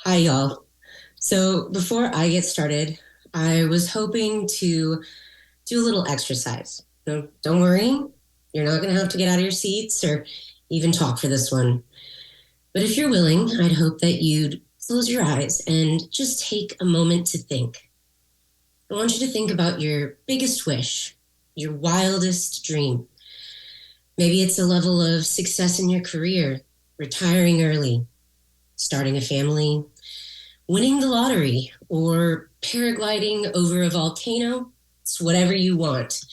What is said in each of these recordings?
Hi, y'all. So before I get started, I was hoping to do a little exercise. No, don't worry, you're not going to have to get out of your seats or even talk for this one. But if you're willing, I'd hope that you'd close your eyes and just take a moment to think. I want you to think about your biggest wish, your wildest dream. Maybe it's a level of success in your career, retiring early, starting a family, winning the lottery, or paragliding over a volcano. It's whatever you want.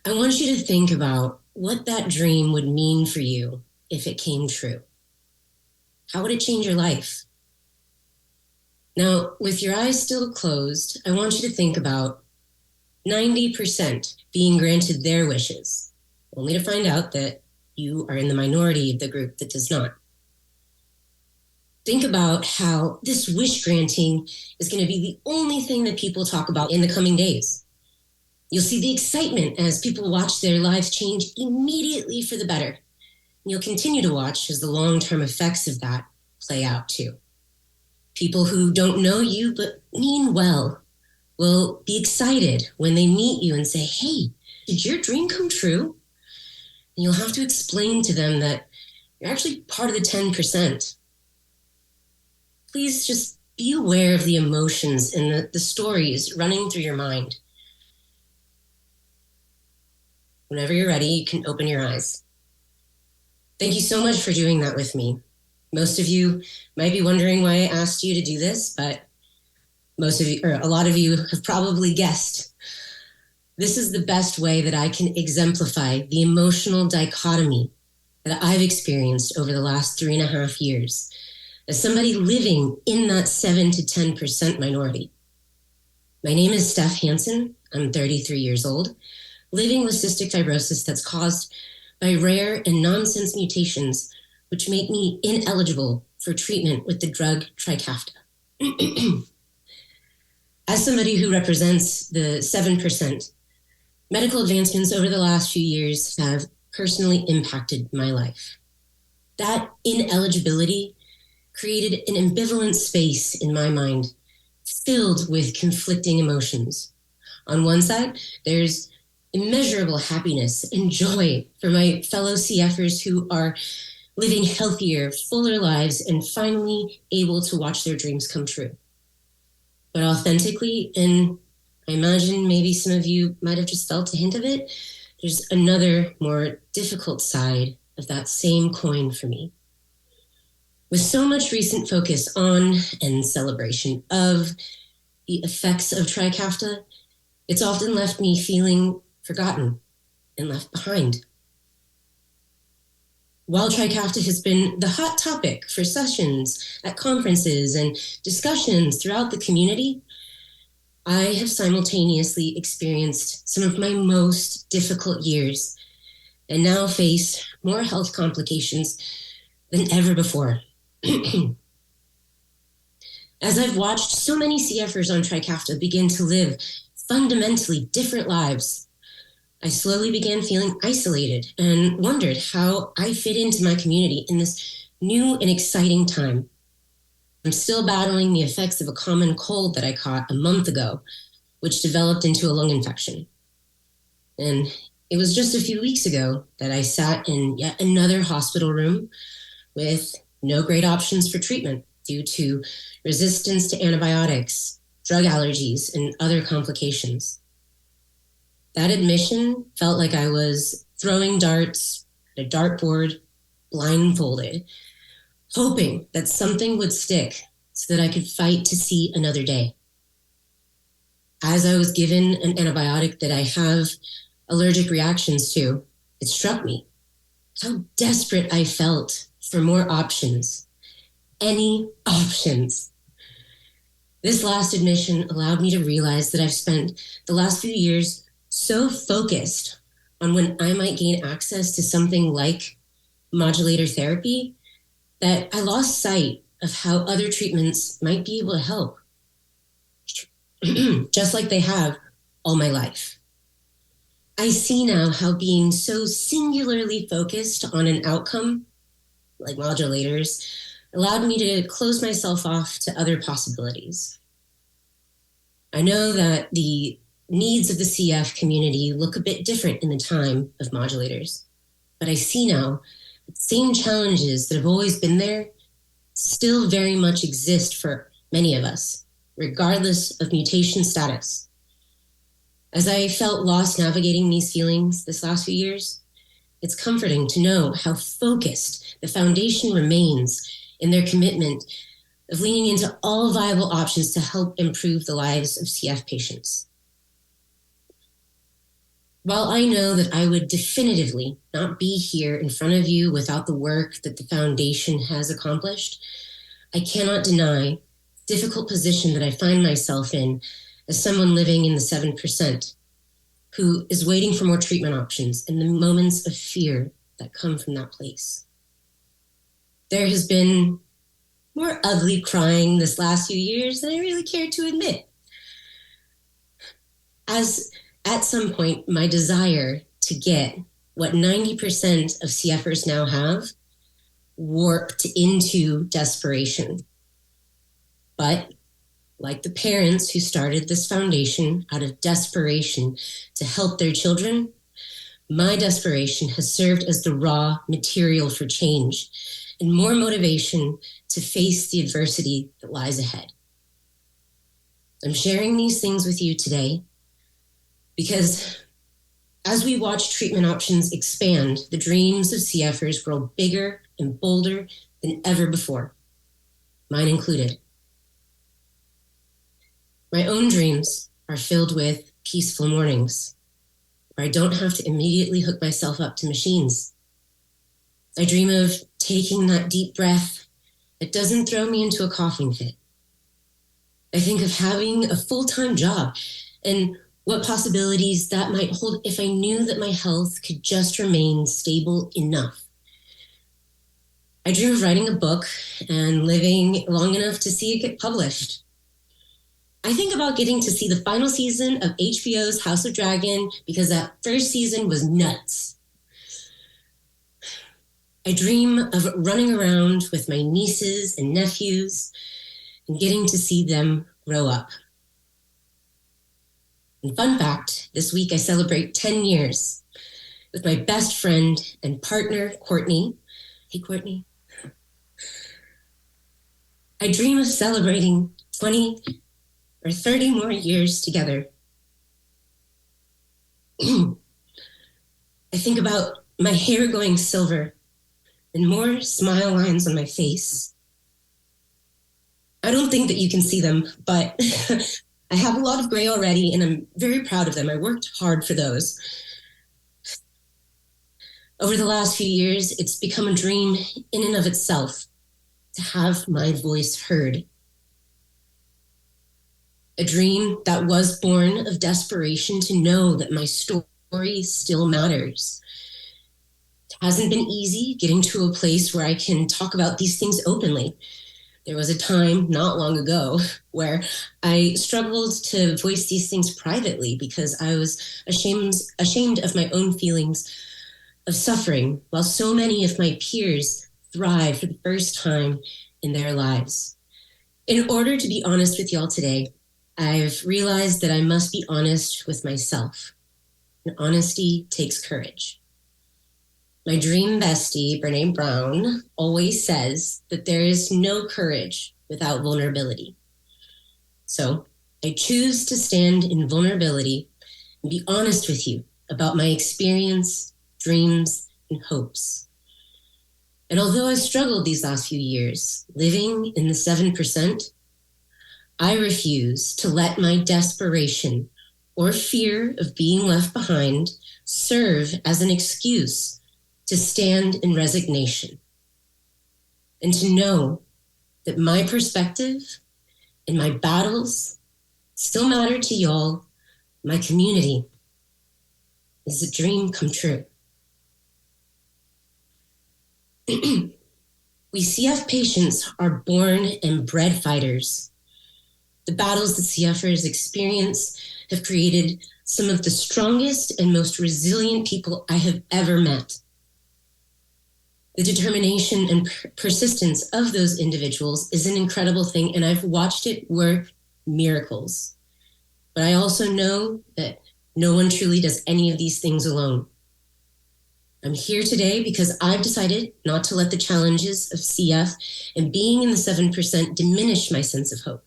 I want you to think about what that dream would mean for you if it came true. How would it change your life? Now, with your eyes still closed, I want you to think about 90% being granted their wishes, only to find out that you are in the minority of the group that does not. Think about how this wish granting is going to be the only thing that people talk about in the coming days. You'll see the excitement as people watch their lives change immediately for the better. And you'll continue to watch as the long-term effects of that play out too. People who don't know you but mean well will be excited when they meet you and say, "Hey, did your dream come true?" And you'll have to explain to them that you're actually part of the 10%. Please just be aware of the emotions and the stories running through your mind. Whenever you're ready, you can open your eyes. Thank you so much for doing that with me. Most of you might be wondering why I asked you to do this, but most of you, or a lot of you, have probably guessed. This is the best way that I can exemplify the emotional dichotomy that I've experienced over the last 3.5 years as somebody living in that 7 to 10% minority. My name is Steph Hansen. I'm 33 years old, living with cystic fibrosis that's caused by rare and nonsense mutations, which make me ineligible for treatment with the drug Trikafta. As somebody who represents the 7%, medical advancements over the last few years have personally impacted my life. That ineligibility created an ambivalent space in my mind, filled with conflicting emotions. On one side, there's immeasurable happiness and joy for my fellow CFers who are living healthier, fuller lives and finally able to watch their dreams come true. But authentically, and I imagine maybe some of you might have just felt a hint of it, there's another more difficult side of that same coin for me. With so much recent focus on and celebration of the effects of Trikafta, it's often left me feeling forgotten and left behind. While Trikafta has been the hot topic for sessions at conferences and discussions throughout the community, I have simultaneously experienced some of my most difficult years and now face more health complications than ever before. As I've watched so many CFers on Trikafta begin to live fundamentally different lives, I slowly began feeling isolated and wondered how I fit into my community in this new and exciting time. I'm still battling the effects of a common cold that I caught a month ago, which developed into a lung infection. And it was just a few weeks ago that I sat in yet another hospital room with no great options for treatment due to resistance to antibiotics, drug allergies, and other complications. That admission felt like I was throwing darts at a dartboard, blindfolded, hoping that something would stick so that I could fight to see another day. As I was given an antibiotic that I have allergic reactions to, it struck me how desperate I felt for more options, any options. This last admission allowed me to realize that I've spent the last few years so focused on when I might gain access to something like modulator therapy that I lost sight of how other treatments might be able to help, just like they have all my life. I see now how being so singularly focused on an outcome, like modulators, allowed me to close myself off to other possibilities. I know that the needs of the CF community look a bit different in the time of modulators, but I see now that the same challenges that have always been there still very much exist for many of us, regardless of mutation status. As I felt lost navigating these feelings this last few years, it's comforting to know how focused the foundation remains in their commitment of leaning into all viable options to help improve the lives of CF patients. While I know that I would definitively not be here in front of you without the work that the foundation has accomplished, I cannot deny the difficult position that I find myself in as someone living in the 7% who is waiting for more treatment options and the moments of fear that come from that place. There has been more ugly crying this last few years than I really care to admit. As at some point, my desire to get what 90% of CFers now have warped into desperation. But like the parents who started this foundation out of desperation to help their children, my desperation has served as the raw material for change and more motivation to face the adversity that lies ahead. I'm sharing these things with you today because as we watch treatment options expand, the dreams of CFers grow bigger and bolder than ever before, mine included. My own dreams are filled with peaceful mornings where I don't have to immediately hook myself up to machines. I dream of taking that deep breath that doesn't throw me into a coughing fit. I think of having a full-time job and what possibilities that might hold if I knew that my health could just remain stable enough. I dream of writing a book and living long enough to see it get published. I think about getting to see the final season of HBO's House of Dragon because that first season was nuts. I dream of running around with my nieces and nephews and getting to see them grow up. And fun fact, this week I celebrate 10 years with my best friend and partner, Courtney. Hey, Courtney. I dream of celebrating 20 or 30 more years together. I think about my hair going silver and more smile lines on my face. I don't think that you can see them, but I have a lot of gray already and I'm very proud of them. I worked hard for those. Over the last few years, it's become a dream in and of itself to have my voice heard. A dream that was born of desperation to know that my story still matters. It hasn't been easy getting to a place where I can talk about these things openly. There was a time not long ago where I struggled to voice these things privately because I was ashamed of my own feelings of suffering, while so many of my peers thrive for the first time in their lives. In order to be honest with y'all today, I've realized that I must be honest with myself. And honesty takes courage. My dream bestie, Brene Brown, always says that there is no courage without vulnerability. So I choose to stand in vulnerability and be honest with you about my experience, dreams, and hopes. And although I've struggled these last few years living in the 7%, I refuse to let my desperation or fear of being left behind serve as an excuse to stand in resignation and to know that my perspective and my battles still matter to y'all, my community, is a dream come true. We CF patients are born and bred fighters. The battles that CFers experience have created some of the strongest and most resilient people I have ever met. The determination and persistence of those individuals is an incredible thing, and I've watched it work miracles. But I also know that no one truly does any of these things alone. I'm here today because I've decided not to let the challenges of CF and being in the 7% diminish my sense of hope.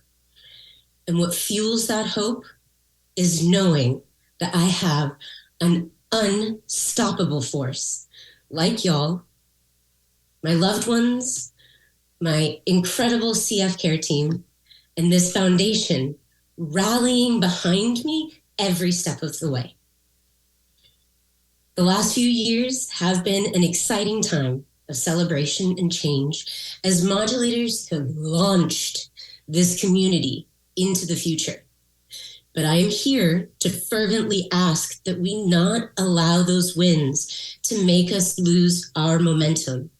And what fuels that hope is knowing that I have an unstoppable force, like y'all, my loved ones, my incredible CF care team, and this foundation rallying behind me every step of the way. The last few years have been an exciting time of celebration and change as modulators have launched this community into the future. But I am here to fervently ask that we not allow those wins to make us lose our momentum.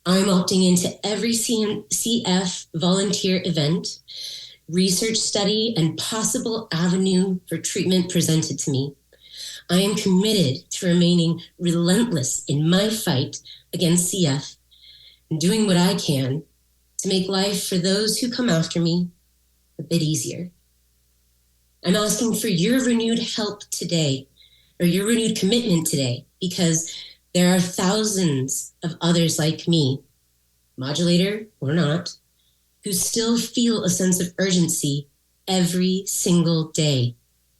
I'm opting into every CF volunteer event, research study, and possible avenue for treatment presented to me. I am committed to remaining relentless in my fight against CF and doing what I can to make life for those who come after me a bit easier. I'm asking for your renewed help today, or your renewed commitment today, because there are thousands of others like me, modulator or not, who still feel a sense of urgency every single day.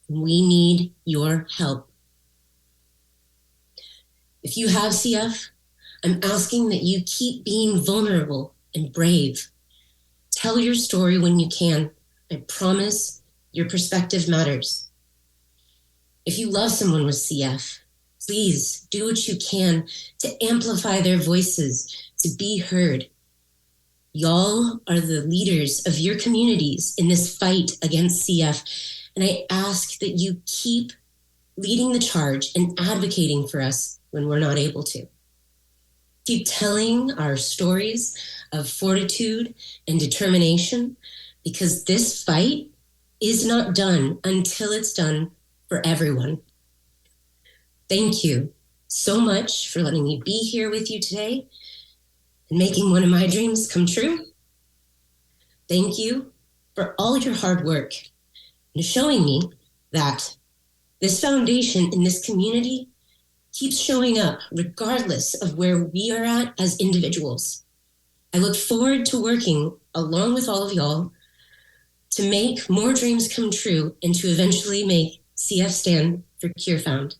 We need your help. If you have CF, I'm asking that you keep being vulnerable and brave. Tell your story when you can. I promise your perspective matters. If you love someone with CF, please do what you can to amplify their voices, to be heard. Y'all are the leaders of your communities in this fight against CF, and I ask that you keep leading the charge and advocating for us when we're not able to. Keep telling our stories of fortitude and determination, because this fight is not done until it's done for everyone. Thank you so much for letting me be here with you today and making one of my dreams come true. Thank you for all your hard work and showing me that this foundation in this community keeps showing up regardless of where we are at as individuals. I look forward to working along with all of y'all to make more dreams come true and to eventually make CF stand for Cure Found.